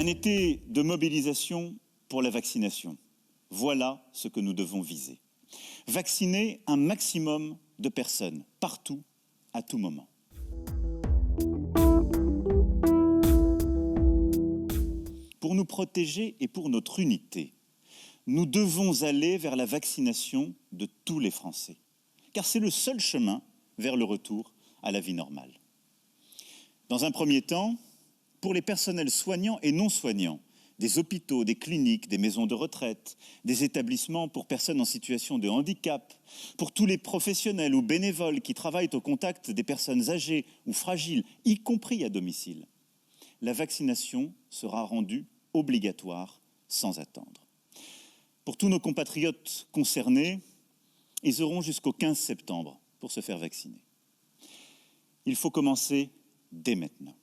été de mobilisation pour la vaccination. Voilà ce que nous devons viser. Vacciner un maximum de personnes, partout, à tout moment. Pour nous protéger et pour notre unité, nous devons aller vers la vaccination de tous les Français, car c'est le seul chemin vers le retour à la vie normale. Dans un premier temps, pour les personnels soignants et non soignants, des hôpitaux, des cliniques, des maisons de retraite, des établissements pour personnes en situation de handicap, pour tous les professionnels ou bénévoles qui travaillent au contact des personnes âgées ou fragiles, y compris à domicile, la vaccination sera rendue obligatoire sans attendre. Pour tous nos compatriotes concernés, ils auront jusqu'au 15 septembre pour se faire vacciner. Il faut commencer dès maintenant.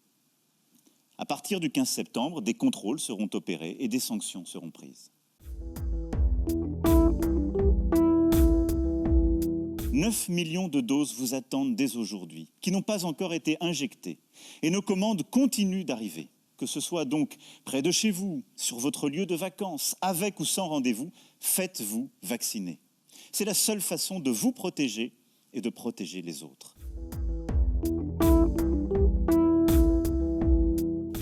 À partir du 15 septembre, des contrôles seront opérés et des sanctions seront prises. 9 millions de doses vous attendent dès aujourd'hui, qui n'ont pas encore été injectées. Et nos commandes continuent d'arriver. Que ce soit donc près de chez vous, sur votre lieu de vacances, avec ou sans rendez-vous, faites-vous vacciner. C'est la seule façon de vous protéger et de protéger les autres.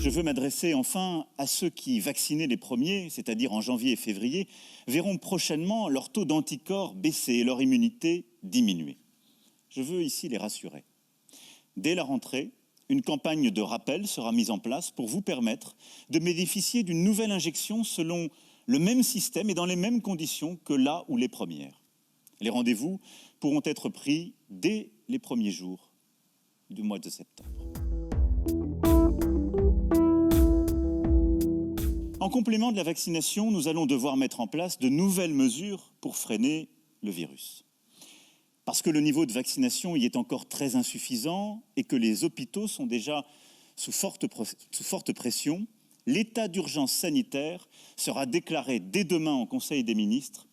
Je veux m'adresser enfin à ceux qui, vaccinés les premiers, c'est-à-dire en janvier et février, verront prochainement leur taux d'anticorps baisser et leur immunité diminuer. Je veux ici les rassurer. Dès la rentrée, une campagne de rappel sera mise en place pour vous permettre de bénéficier d'une nouvelle injection selon le même système et dans les mêmes conditions que là ou les premières. Les rendez-vous pourront être pris dès les premiers jours du mois de septembre. En complément de la vaccination, nous allons devoir mettre en place de nouvelles mesures pour freiner le virus. Parce que le niveau de vaccination y est encore très insuffisant et que les hôpitaux sont déjà sous forte pression, l'état d'urgence sanitaire sera déclaré dès demain en Conseil des ministres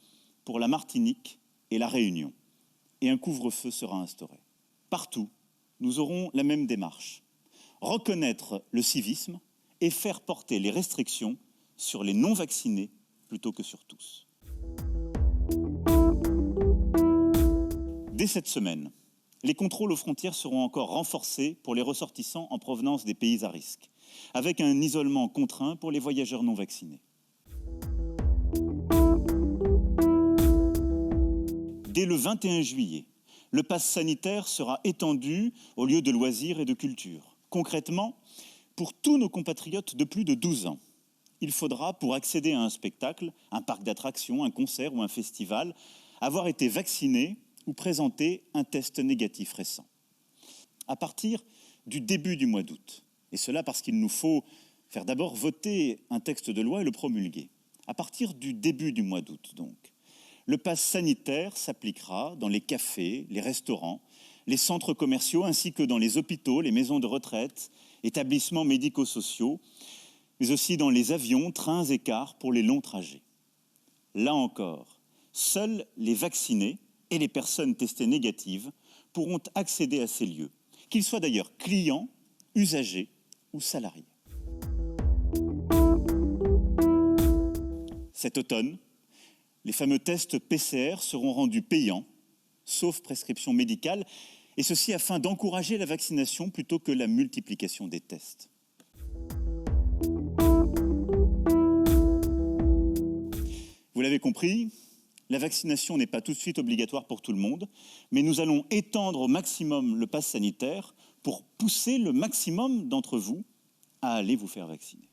pour la Martinique et la Réunion. Et un couvre-feu sera instauré. Partout, nous aurons la même démarche. Reconnaître le civisme et faire porter les restrictions sur les non-vaccinés plutôt que sur tous. Dès cette semaine, les contrôles aux frontières seront encore renforcés pour les ressortissants en provenance des pays à risque, avec un isolement contraint pour les voyageurs non vaccinés. Dès le 21 juillet, le pass sanitaire sera étendu aux lieux de loisirs et de culture. Concrètement, pour tous nos compatriotes de plus de 12 ans, il faudra, pour accéder à un spectacle, un parc d'attractions, un concert ou un festival, avoir été vacciné ou présenter un test négatif récent. À partir du début du mois d'août, et cela parce qu'il nous faut faire d'abord voter un texte de loi et le promulguer. À partir du début du mois d'août, donc, le pass sanitaire s'appliquera dans les cafés, les restaurants, les centres commerciaux, ainsi que dans les hôpitaux, les maisons de retraite, établissements médico-sociaux, mais aussi dans les avions, trains et cars pour les longs trajets. Là encore, seuls les vaccinés et les personnes testées négatives pourront accéder à ces lieux, qu'ils soient d'ailleurs clients, usagers ou salariés. Cet automne, les fameux tests PCR seront rendus payants, sauf prescription médicale, et ceci afin d'encourager la vaccination plutôt que la multiplication des tests. Vous l'avez compris, la vaccination n'est pas tout de suite obligatoire pour tout le monde, mais nous allons étendre au maximum le pass sanitaire pour pousser le maximum d'entre vous à aller vous faire vacciner.